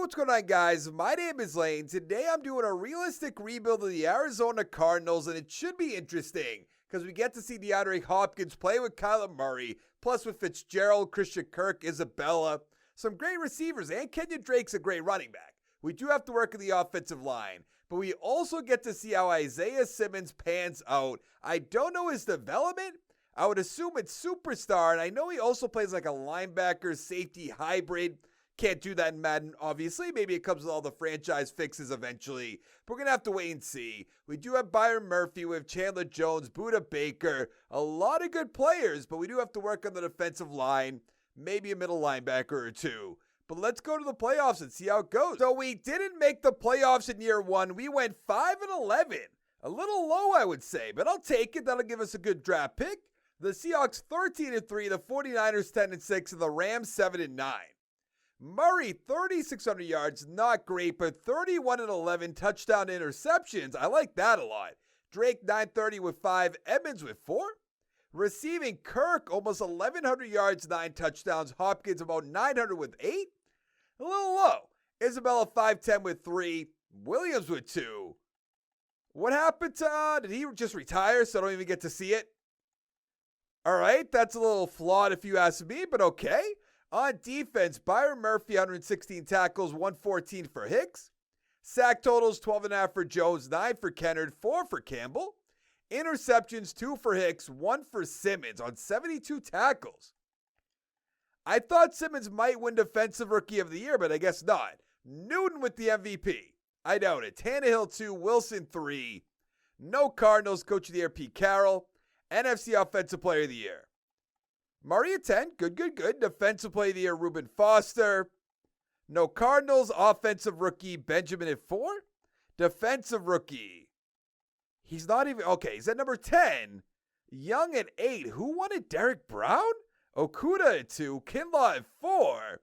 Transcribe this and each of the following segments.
what's going on, guys? My name is Lane. Today I'm doing a realistic rebuild of the Arizona Cardinals, and it should be interesting because we get to see DeAndre Hopkins play with Kyler Murray, plus with Fitzgerald, Christian Kirk, Isabella, some great receivers, and Kenyon Drake's a great running back. We do have to work on the offensive line, but we also get to see how Isaiah Simmons pans out. I don't know his development. I would assume it's superstar, and I know he also plays like a linebacker safety hybrid. Can't do that in Madden, obviously. Maybe it comes with all the franchise fixes eventually. But we're going to have to wait and see. We do have Byron Murphy, we have Chandler Jones, Budda Baker. A lot of good players, but we do have to work on the defensive line. Maybe a middle linebacker or two. But let's go to the playoffs and see how it goes. So we didn't make the playoffs in year one. We went 5-11. A little low, I would say, but I'll take it. That'll give us a good draft pick. The Seahawks 13-3, the 49ers 10-6, and the Rams 7-9. Murray, 3,600 yards, not great, but 31-11 touchdown interceptions. I like that a lot. Drake, 930 with 5, Edmonds with 4. Receiving, Kirk, almost 1,100 yards, 9 touchdowns. Hopkins, about 900 with 8. A little low. Isabella, 510 with 3. Williams with 2. What happened to, did he just retire so I don't even get to see it? All right, that's a little flawed if you ask me, but okay. On defense, Byron Murphy, 116 tackles, 114 for Hicks. Sack totals, 12.5 for Jones, 9 for Kennard, 4 for Campbell. Interceptions, 2 for Hicks, 1 for Simmons on 72 tackles. I thought Simmons might win Defensive Rookie of the Year, but I guess not. Newton with the MVP. I doubt it. Tannehill, 2, Wilson, 3. No Cardinals, Coach of the Year, Pete Carroll. NFC Offensive Player of the Year. Murray at 10, good. Defensive Player of the Year, Reuben Foster. No Cardinals, Offensive Rookie, Benjamin at 4. Defensive Rookie. He's not even, okay, he's at number 10. Young at 8. Who won it? Derek Brown? Okuda at 2. Kinlaw at 4.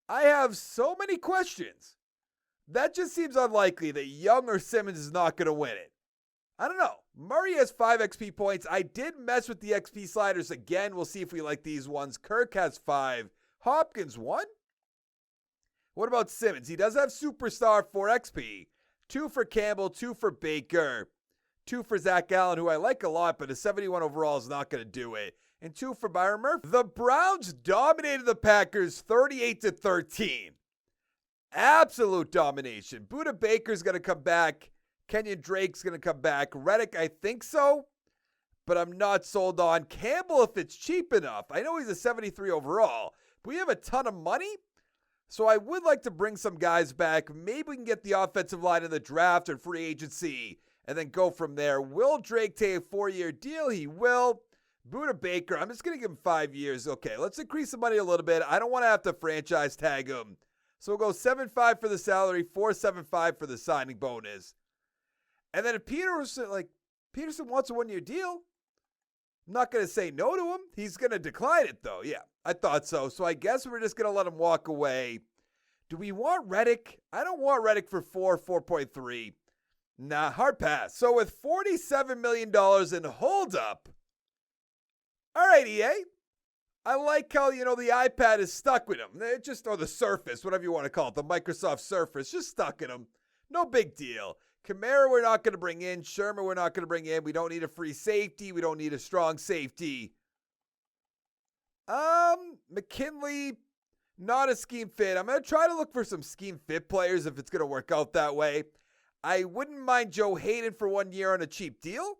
I have so many questions. That just seems unlikely that Young or Simmons is not going to win it. I don't know. Murray has 5 XP points. I did mess with the XP sliders again. We'll see if we like these ones. Kirk has 5. Hopkins 1. What about Simmons? He does have superstar 4 XP. 2 for Campbell, 2 for Baker, 2 for Zach Allen, who I like a lot, but a 71 overall is not going to do it. And 2 for Byron Murphy. The Browns dominated the Packers 38-13. Absolute domination. Budda Baker's going to come back. Kenyon Drake's going to come back. Reddick, I think so, but I'm not sold on. Campbell, if it's cheap enough. I know he's a 73 overall, but we have a ton of money, so I would like to bring some guys back. Maybe we can get the offensive line in the draft or free agency and then go from there. Will Drake take a 4-year deal? He will. Budda Baker, I'm just going to give him 5 years. Okay, let's increase the money a little bit. I don't want to have to franchise tag him. So we'll go 7.5 for the salary, 4.75 for the signing bonus. And then if Peterson wants a 1-year deal, I'm not going to say no to him. He's going to decline it, though. Yeah, I thought so. So I guess we're just going to let him walk away. Do we want Reddick? I don't want Reddick for 4.3. Nah, hard pass. So with $47 million in holdup, all right, EA. I like how, the iPad is stuck with him. Or the Surface, whatever you want to call it, the Microsoft Surface, just stuck in him. No big deal. Kamara, we're not going to bring in. Sherman, we're not going to bring in. We don't need a free safety. We don't need a strong safety. McKinley, not a scheme fit. I'm going to try to look for some scheme fit players if it's going to work out that way. I wouldn't mind Joe Hayden for 1 year on a cheap deal.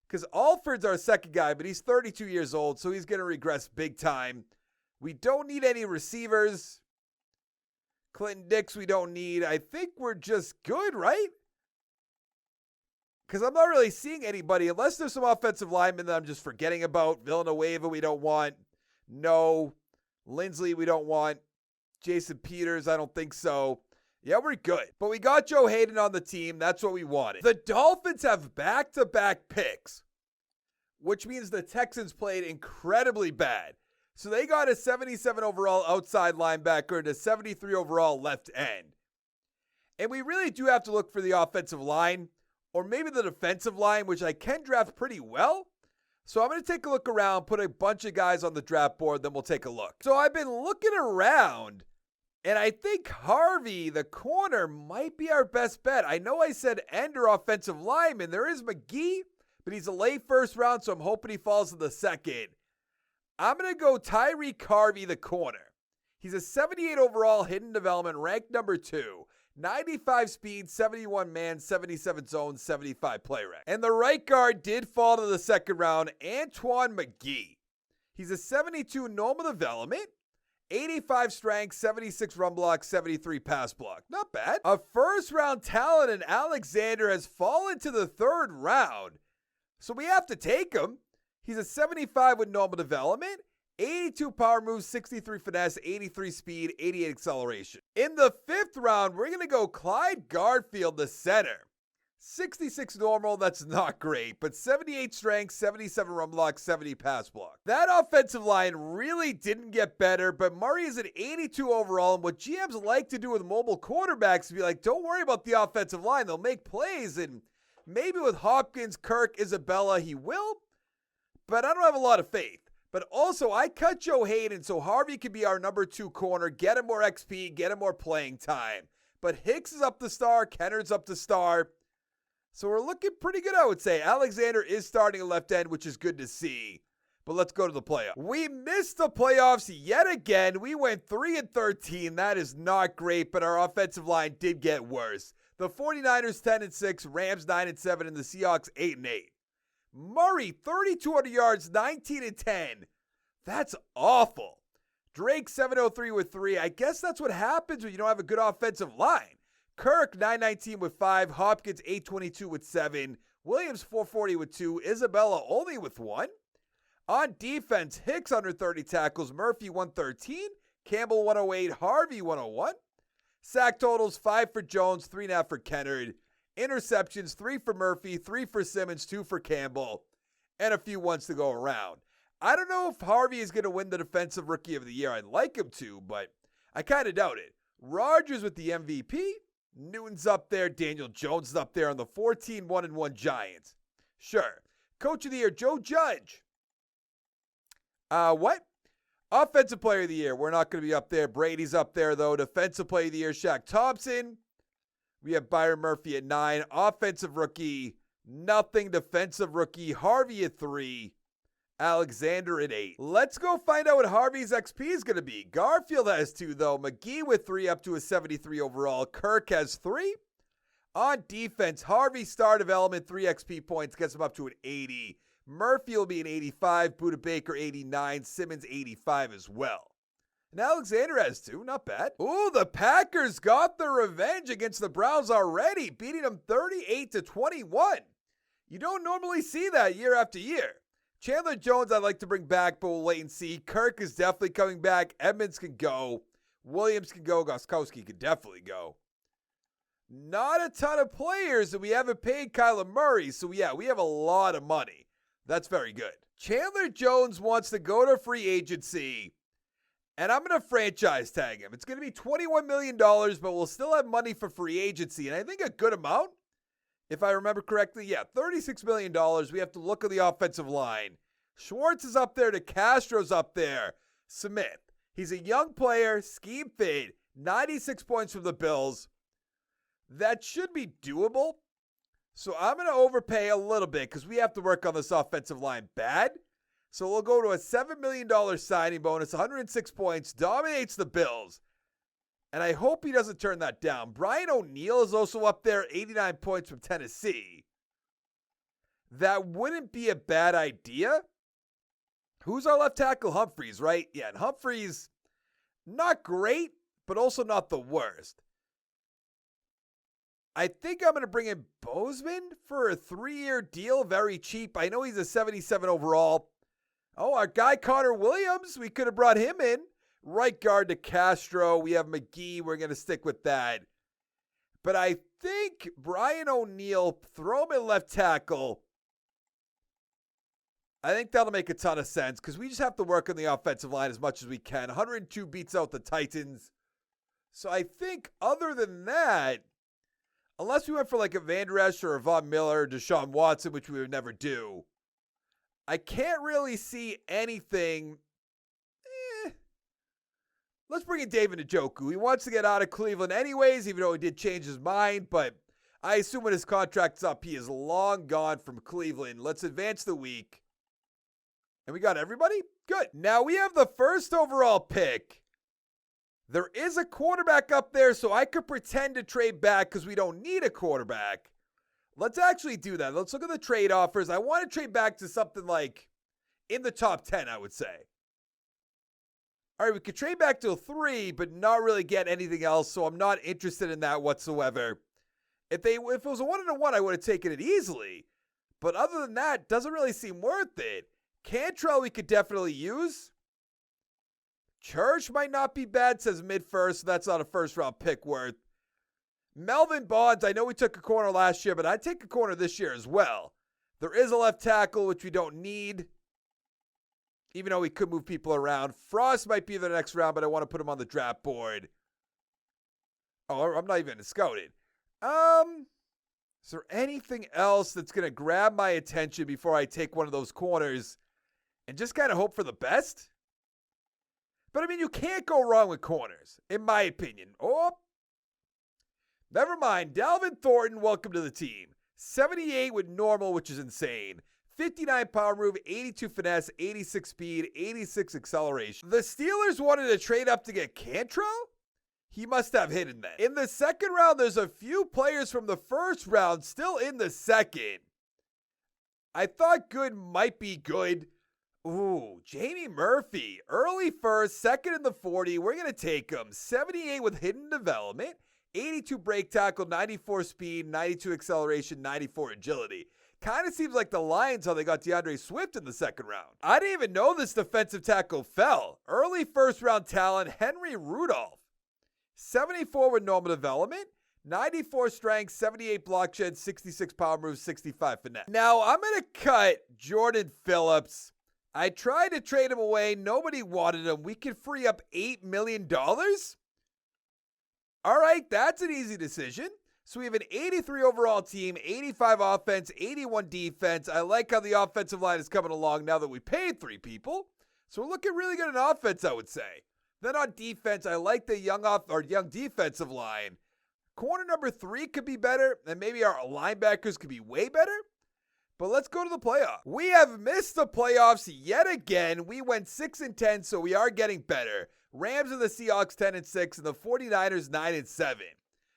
Because Alford's our second guy, but he's 32 years old, so he's going to regress big time. We don't need any receivers. Clinton Dix, we don't need. I think we're just good, right? Because I'm not really seeing anybody, unless there's some offensive linemen that I'm just forgetting about. Villanueva, we don't want. No. Lindsley, we don't want. Jason Peters, I don't think so. Yeah, we're good. But we got Joe Hayden on the team. That's what we wanted. The Dolphins have back-to-back picks, which means the Texans played incredibly bad. So they got a 77 overall outside linebacker and a 73 overall left end. And we really do have to look for the offensive line, or maybe the defensive line, which I can draft pretty well. So I'm going to take a look around, put a bunch of guys on the draft board, then we'll take a look. So I've been looking around, And I think Harvey, the corner, might be our best bet. I know I said Ender offensive lineman. There is McGee, but he's a late first round, so I'm hoping he falls to the second. I'm going to go Tyreek Harvey, the corner. He's a 78 overall, hidden development, ranked number 2. 95 speed, 71 man, 77 zone, 75 play rec. And the right guard did fall to the second round, Antoine McGee. He's a 72 normal development, 85 strength, 76 run block, 73 pass block. Not bad. A first round talent in Alexander has fallen to the third round, so we have to take him. He's a 75 with normal development, 82 power moves, 63 finesse, 83 speed, 88 acceleration. In the fifth round, we're going to go Clyde Garfield, the center. 66 normal, that's not great, but 78 strength, 77 run block, 70 pass block. That offensive line really didn't get better, but Murray is an 82 overall, and what GMs like to do with mobile quarterbacks is be like, don't worry about the offensive line, they'll make plays, and maybe with Hopkins, Kirk, Isabella, he will, but I don't have a lot of faith. But also, I cut Joe Hayden so Harvey can be our number 2 corner, get him more XP, get him more playing time. But Hicks is up to star, Kennard's up to star. So we're looking pretty good, I would say. Alexander is starting at left end, which is good to see. But let's go to the playoffs. We missed the playoffs yet again. We went 3-13. That is not great, but our offensive line did get worse. The 49ers 10-6, Rams 9-7, and the Seahawks 8-8. Murray, 3,200 yards, 19-10. That's awful. Drake, 703 with 3. I guess that's what happens when you don't have a good offensive line. Kirk, 919 with 5. Hopkins, 822 with 7. Williams, 440 with 2. Isabella only with 1. On defense, Hicks, 130 tackles. Murphy, 113. Campbell, 108. Harvey, 101. Sack totals, 5 for Jones, 3.5 for Kennard. Interceptions, 3 for Murphy, 3 for Simmons, 2 for Campbell, and a few ones to go around. I don't know if Harvey is going to win the Defensive Rookie of the Year. I'd like him to, but I kind of doubt it. Rodgers with the MVP. Newton's up there. Daniel Jones is up there on the 14-1-1 Giants. Sure. Coach of the Year, Joe Judge. What? Offensive Player of the Year. We're not going to be up there. Brady's up there, though. Defensive Player of the Year, Shaq Thompson. We have Byron Murphy at 9. Offensive Rookie, nothing. Defensive Rookie, Harvey at 3. Alexander at 8. Let's go find out what Harvey's XP is going to be. Garfield has 2, though. McGee with 3 up to a 73 overall. Kirk has 3. On defense, Harvey star development, 3 XP points, gets him up to an 80. Murphy will be an 85. Buda Baker, 89. Simmons, 85 as well. And Alexander has 2, not bad. Ooh, the Packers got their revenge against the Browns already, beating them 38-21. You don't normally see that year after year. Chandler Jones I'd like to bring back, but we'll wait and see. Kirk is definitely coming back. Edmonds can go. Williams can go. Gostkowski can definitely go. Not a ton of players, and we haven't paid Kyler Murray, so yeah, we have a lot of money. That's very good. Chandler Jones wants to go to free agency. And I'm going to franchise tag him. It's going to be $21 million, but we'll still have money for free agency. And I think a good amount, if I remember correctly, yeah, $36 million. We have to look at the offensive line. Schwartz is up there. DeCastro's up there. Smith. He's a young player, scheme fit, 96 points from the Bills. That should be doable. So I'm going to overpay a little bit because we have to work on this offensive line bad. So we'll go to a $7 million signing bonus, 106 points, dominates the Bills. And I hope he doesn't turn that down. Brian O'Neill is also up there, 89 points from Tennessee. That wouldn't be a bad idea. Who's our left tackle? Humphreys, right? Yeah, and Humphreys, not great, but also not the worst. I think I'm going to bring in Bozeman for a 3-year deal, very cheap. I know he's a 77 overall. Oh, our guy Connor Williams, we could have brought him in. Right guard to Castro. We have McGee. We're going to stick with that. But I think Brian O'Neill, throw him at left tackle. I think that'll make a ton of sense because we just have to work on the offensive line as much as we can. 102 beats out the Titans. So I think other than that, unless we went for like a Van Der Esch or a Von Miller or Deshaun Watson, which we would never do, I can't really see anything. Let's bring in David Njoku. He wants to get out of Cleveland anyways, even though he did change his mind, but I assume when his contract's up, he is long gone from Cleveland. Let's advance the week. And we got everybody? Good. Now we have the first overall pick. There is a quarterback up there, so I could pretend to trade back because we don't need a quarterback. Let's actually do that. Let's look at the trade offers. I want to trade back to something like in the top 10, I would say. All right, we could trade back to a 3, but not really get anything else, so I'm not interested in that whatsoever. If it was a 1-1, I would have taken it easily. But other than that, doesn't really seem worth it. Cantrell we could definitely use. Church might not be bad, says mid-first, so that's not a first-round pick worth. Melvin Bonds, I know we took a corner last year, but I'd take a corner this year as well. There is a left tackle, which we don't need, even though we could move people around. Frost might be the next round, but I want to put him on the draft board. Oh, I'm not even scouted. Is there anything else that's going to grab my attention before I take one of those corners and just kind of hope for the best? But, I mean, you can't go wrong with corners, in my opinion. Oh, never mind. Dalvin Thornton, welcome to the team. 78 with normal, which is insane. 59 power move, 82 finesse, 86 speed, 86 acceleration. The Steelers wanted to trade up to get Cantrell? He must have hidden that. In the second round, there's a few players from the first round still in the second. I thought good might be good. Ooh, Jamie Murphy. Early first, second in the 40. We're going to take him. 78 with hidden development. 82 break tackle, 94 speed, 92 acceleration, 94 agility. Kind of seems like the Lions how they got DeAndre Swift in the second round. I didn't even know this defensive tackle fell. Early first round talent, Henry Rudolph. 74 with normal development, 94 strength, 78 block shed, 66 power move, 65 finesse. Now I'm going to cut Jordan Phillips. I tried to trade him away. Nobody wanted him. We could free up $8 million. All right, that's an easy decision. So we have an 83 overall team, 85 offense, 81 defense. I like how the offensive line is coming along now that we paid 3 people. So we're looking really good on offense, I would say. Then on defense, I like the young defensive line. Corner number 3 could be better, and maybe our linebackers could be way better. But let's go to the playoffs. We have missed the playoffs yet again. We went 6-10, so we are getting better. Rams and the Seahawks 10-6, and the 49ers 9-7.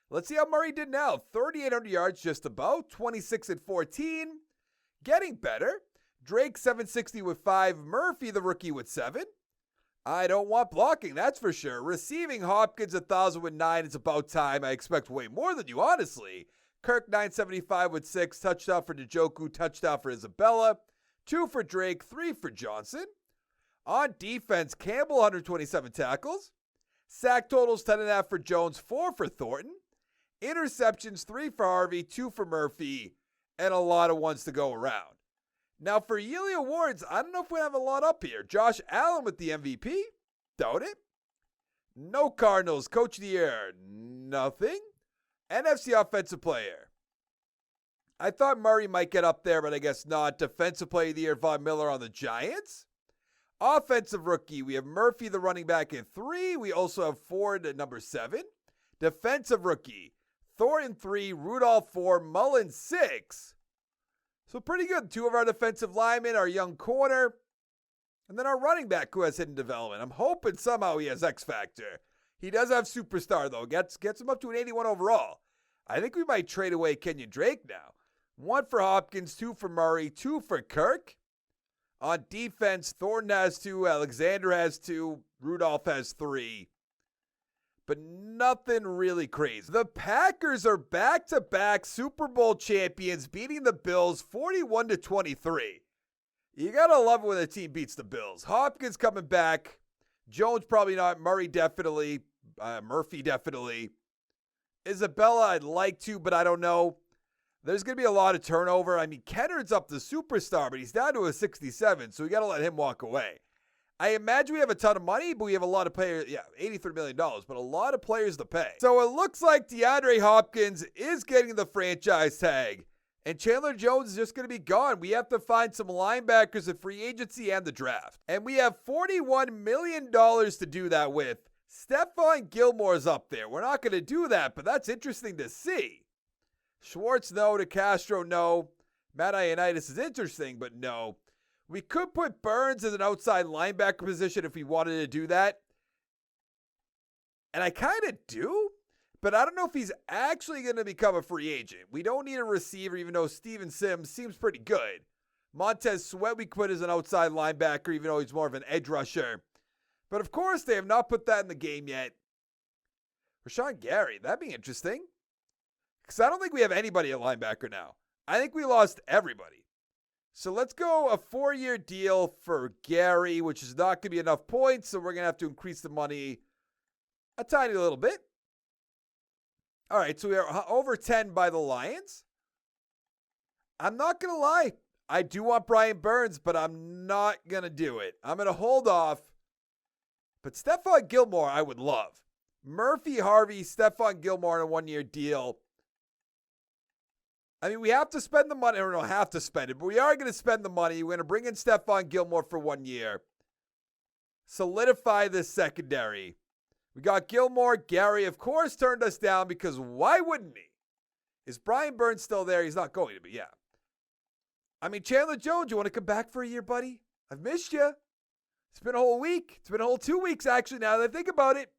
Let's see how Murray did now. 3,800 yards just about. 26-14. Getting better. Drake 760 with 5. Murphy, the rookie, with 7. I don't want blocking, that's for sure. Receiving Hopkins 1,000 with 9. It's about time. I expect way more than you, honestly. Kirk 975 with 6. Touchdown for Njoku. Touchdown for Isabella. 2 for Drake. 3 for Johnson. On defense, Campbell 127 tackles. Sack totals 10.5 for Jones. 4 for Thornton. Interceptions 3 for Harvey. 2 for Murphy. And a lot of ones to go around. Now, for yearly awards, I don't know if we have a lot up here. Josh Allen with the MVP? Doubt it. No Cardinals. Coach of the Year? Nothing. NFC Offensive Player? I thought Murray might get up there, but I guess not. Defensive Player of the Year, Von Miller on the Giants. Offensive Rookie, we have Murphy, the running back, at 3. We also have Ford at number 7. Defensive Rookie, Thornton 3, Rudolph 4, Mullen 6. So pretty good. 2 of our defensive linemen, our young corner, and then our running back who has hidden development. I'm hoping somehow he has X Factor. He does have superstar, though. Gets him up to an 81 overall. I think we might trade away Kenyon Drake now. 1 for Hopkins, 2 for Murray, 2 for Kirk. On defense, Thornton has 2, Alexander has 2, Rudolph has 3. But nothing really crazy. The Packers are back-to-back Super Bowl champions, beating the Bills 41-23. You gotta love it when a team beats the Bills. Hopkins coming back. Jones probably not. Murray definitely. Murphy definitely. Isabella I'd like to, but I don't know. There's going to be a lot of turnover. I mean, Kennard's up the superstar, but he's down to a 67, so we got to let him walk away. I imagine we have a ton of money, but we have a lot of players. Yeah, $83 million, but a lot of players to pay. So it looks like DeAndre Hopkins is getting the franchise tag, and Chandler Jones is just going to be gone. We have to find some linebackers at free agency and the draft. And we have $41 million to do that with. Stephon Gilmore's up there. We're not going to do that, but that's interesting to see. Schwartz, no. DeCastro, no. Matt Ioannidis is interesting, but no. We could put Burns as an outside linebacker position if we wanted to do that. And I kind of do, but I don't know if he's actually going to become a free agent. We don't need a receiver, even though Steven Sims seems pretty good. Montez Sweat we put as an outside linebacker, even though he's more of an edge rusher. But of course, they have not put that in the game yet. Rashawn Gary, that'd be interesting. Because I don't think we have anybody at linebacker now. I think we lost everybody. So let's go a 4-year deal for Gary, which is not going to be enough points, so we're going to have to increase the money a tiny little bit. All right, so we are over 10 by the Lions. I'm not going to lie. I do want Brian Burns, but I'm not going to do it. I'm going to hold off. But Stephon Gilmore, I would love. Murphy, Harvey, Stephon Gilmore on a 1-year deal. I mean, we have to spend the money. Or don't have to spend it, but we are going to spend the money. We're going to bring in Stephon Gilmore for 1 year. Solidify this secondary. We got Gilmore. Gary, of course, turned us down because why wouldn't he? Is Brian Burns still there? He's not going to be, yeah. I mean, Chandler Jones, you want to come back for a year, buddy? I've missed you. It's been a whole week. It's been a whole 2 weeks, actually, now that I think about it.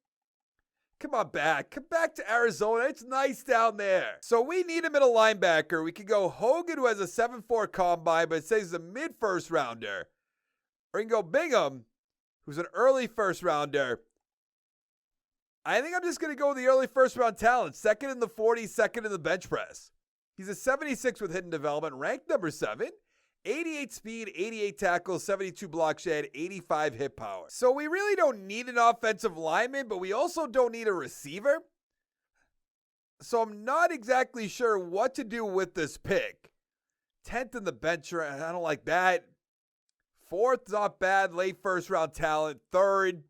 Come on back. Come back to Arizona. It's nice down there. So we need a middle linebacker. We could go Hogan, who has a 7.4 combine, but it says he's a mid-first rounder. Or we can go Bingham, who's an early first rounder. I think I'm just going to go with the early first-round talent. Second in the 40, second in the bench press. He's a 76 with hidden development, ranked number 7. 88 speed, 88 tackles, 72 block shed, 85 hit power. So we really don't need an offensive lineman, but we also don't need a receiver. So I'm not exactly sure what to do with this pick. 10th in the bench, I don't like that. 4th, not bad, late first round talent. 3rd,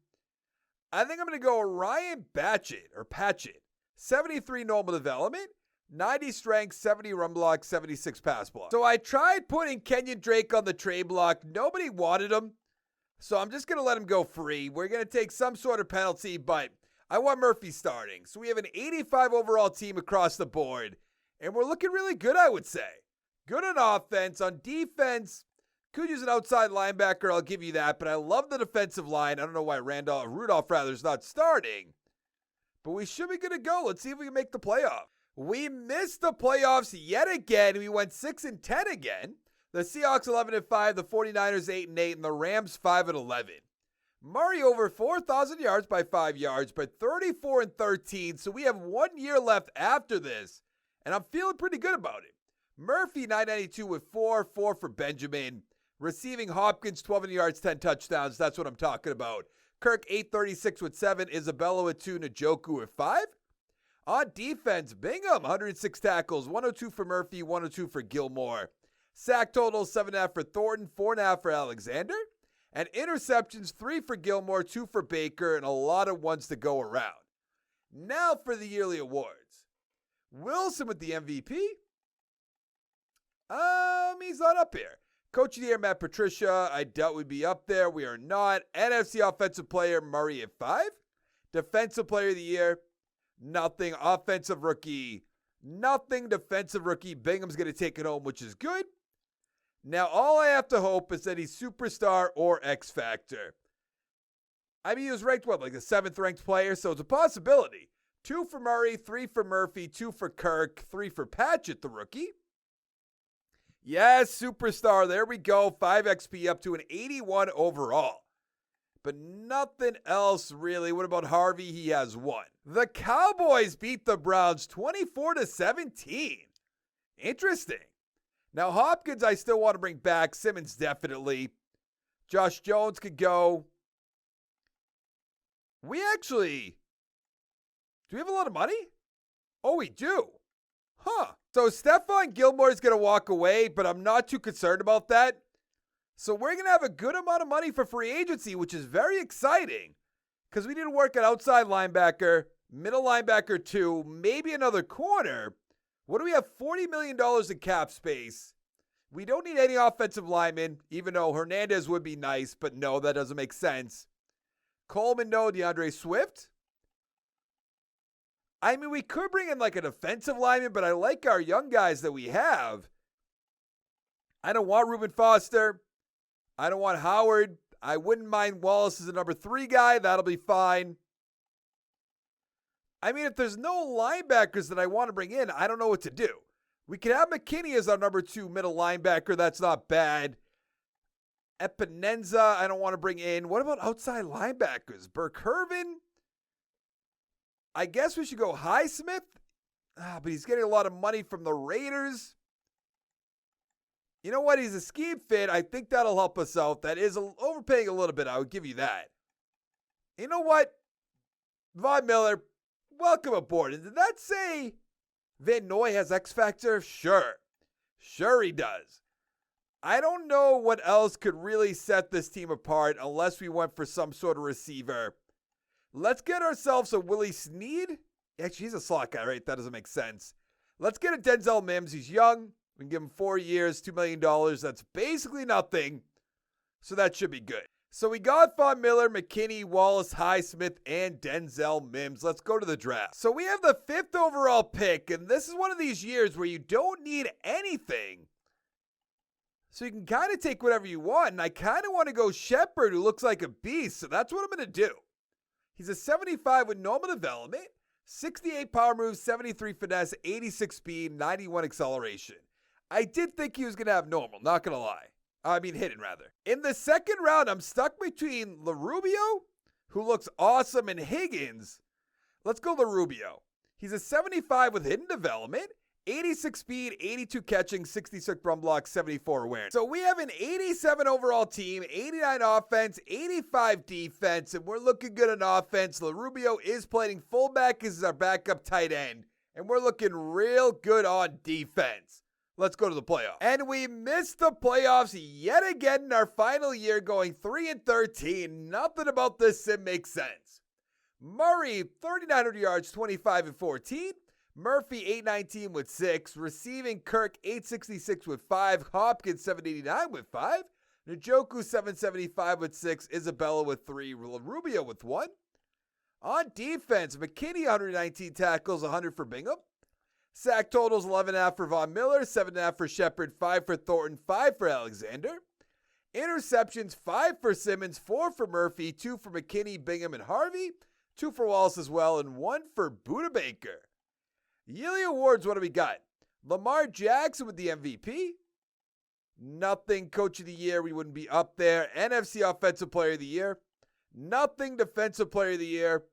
I think I'm going to go Ryan Patchett. 73 normal development. 90 strength, 70 run block, 76 pass block. So I tried putting Kenyon Drake on the trade block. Nobody wanted him. So I'm just going to let him go free. We're going to take some sort of penalty, but I want Murphy starting. So we have an 85 overall team across the board. And we're looking really good, I would say. Good on offense. On defense, could use an outside linebacker. I'll give you that. But I love the defensive line. I don't know why Rudolph is not starting. But we should be good to go. Let's see if we can make the playoff. We missed the playoffs yet again. We went 6-10 again. The Seahawks 11-5, the 49ers 8-8, and the Rams 5-11. Murray over 4,000 yards by 5 yards, but 34-13. So we have 1 year left after this, and I'm feeling pretty good about it. Murphy 992 with 4 for Benjamin. Receiving Hopkins 12 yards, 10 touchdowns. That's what I'm talking about. Kirk 836 with 7. Isabella with 2. Njoku with 5. On defense, Bingham, 106 tackles, 102 for Murphy, 102 for Gilmore. Sack total, 7.5 for Thornton, 4.5 for Alexander. And interceptions, 3 for Gilmore, 2 for Baker, and a lot of ones to go around. Now for the yearly awards. Wilson with the MVP. He's not up here. Coach of the Year, Matt Patricia, I doubt we'd be up there. We are not. NFC Offensive Player, Murray at 5. Defensive Player of the Year, nothing. Offensive Rookie, nothing. Defensive Rookie, Bingham's going to take it home, which is good. Now, all I have to hope is that he's Superstar or X Factor. I mean, he was ranked, like the 7th ranked player, so it's a possibility. 2 for Murray, 3 for Murphy, 2 for Kirk, 3 for Patchett, the rookie. Yes, Superstar, there we go. 5 XP up to an 81 overall. But nothing else really. What about Harvey? He has 1. The Cowboys beat the Browns 24-17. Interesting. Now Hopkins I still want to bring back. Simmons definitely. Josh Jones could go. Do we have a lot of money? Oh, we do. Huh. So Stephon Gilmore is going to walk away, but I'm not too concerned about that. So we're going to have a good amount of money for free agency, which is very exciting because we need to work at outside linebacker, middle linebacker 2, maybe another corner. What do we have? $40 million in cap space. We don't need any offensive linemen, even though Hernandez would be nice, but no, that doesn't make sense. Coleman, no. DeAndre Swift. I mean, we could bring in like a defensive lineman, but I like our young guys that we have. I don't want Reuben Foster. I don't want Howard. I wouldn't mind Wallace as a number 3 guy. That'll be fine. I mean, if there's no linebackers that I want to bring in, I don't know what to do. We could have McKinney as our number 2 middle linebacker. That's not bad. Epinenza, I don't want to bring in. What about outside linebackers? Burke Hervin? I guess we should go Highsmith. But he's getting a lot of money from the Raiders. You know what? He's a scheme fit. I think that'll help us out. That is overpaying a little bit. I would give you that. You know what? Von Miller, welcome aboard. And did that say Van Noy has X Factor? Sure. Sure he does. I don't know what else could really set this team apart unless we went for some sort of receiver. Let's get ourselves a Willie Snead. Actually, he's a slot guy, right? That doesn't make sense. Let's get a Denzel Mims. He's young. We can give him 4 years, $2 million. That's basically nothing. So that should be good. So we got Von Miller, McKinney, Wallace, Highsmith, and Denzel Mims. Let's go to the draft. So we have the 5th overall pick, and this is one of these years where you don't need anything. So you can kind of take whatever you want, and I kind of want to go Shepard, who looks like a beast, so that's what I'm going to do. He's a 75 with normal development, 68 power moves, 73 finesse, 86 speed, 91 acceleration. I did think he was going to have normal, not going to lie. I mean hidden, rather. In the 2nd round, I'm stuck between LaRubio, who looks awesome, and Higgins. Let's go LaRubio. He's a 75 with hidden development, 86 speed, 82 catching, 66 run block, 74 awareness. So we have an 87 overall team, 89 offense, 85 defense, and we're looking good on offense. LaRubio is playing fullback as our backup tight end, and we're looking real good on defense. Let's go to the playoffs. And we missed the playoffs yet again in our final year, going 3-13. Nothing about this sim makes sense. Murray, 3,900 yards, 25-14. Murphy, 819 with 6. Receiving, Kirk, 866 with 5. Hopkins, 789 with 5. Njoku, 775 with 6. Isabella with 3. Rubio with 1. On defense, McKinney, 119 tackles, 100 for Bingham. Sack totals, 11.5 for Von Miller, 7.5 for Shepard, 5 for Thornton, 5 for Alexander. Interceptions, 5 for Simmons, 4 for Murphy, 2 for McKinney, Bingham, and Harvey, 2 for Wallace as well, and 1 for Buda Baker. Yearly awards, what do we got? Lamar Jackson with the MVP. Nothing. Coach of the Year, we wouldn't be up there. NFC Offensive Player of the Year. Nothing. Defensive Player of the Year.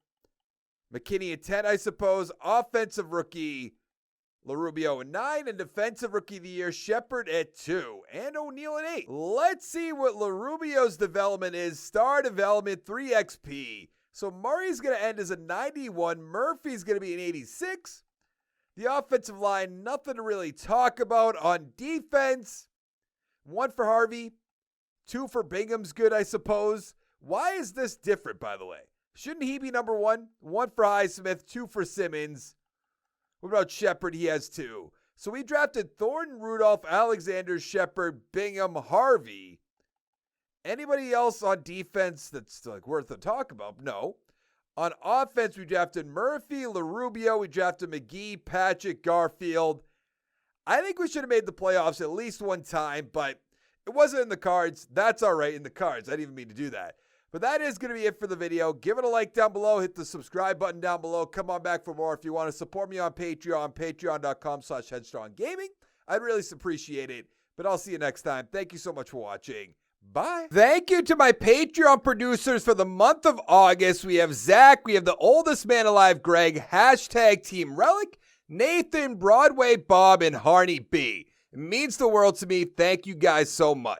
McKinney at 10, I suppose. Offensive Rookie, LaRubio at 9, and Defensive Rookie of the Year, Shepard at 2, and O'Neal at 8. Let's see what LaRubio's development is. Star development, 3 XP. So Murray's going to end as a 91. Murphy's going to be an 86. The offensive line, nothing to really talk about. On defense, 1 for Harvey, 2 for Bingham's good, I suppose. Why is this different, by the way? Shouldn't he be number 1? 1 for Highsmith, 2 for Simmons. What about Shepard? He has 2. So we drafted Thornton, Rudolph, Alexander, Shepard, Bingham, Harvey. Anybody else on defense that's like worth a talk about? No. On offense, we drafted Murphy, LaRubio. We drafted McGee, Patrick, Garfield. I think we should have made the playoffs at least one time, but it wasn't in the cards. That's all right, in the cards. I didn't even mean to do that. But that is going to be it for the video. Give it a like down below. Hit the subscribe button down below. Come on back for more. If you want to support me on Patreon, patreon.com/headstronggaming. I'd really appreciate it. But I'll see you next time. Thank you so much for watching. Bye. Thank you to my Patreon producers for the month of August. We have Zach. We have the oldest man alive, Greg. #Team Relic. Nathan, Broadway Bob, and Harney B. It means the world to me. Thank you guys so much.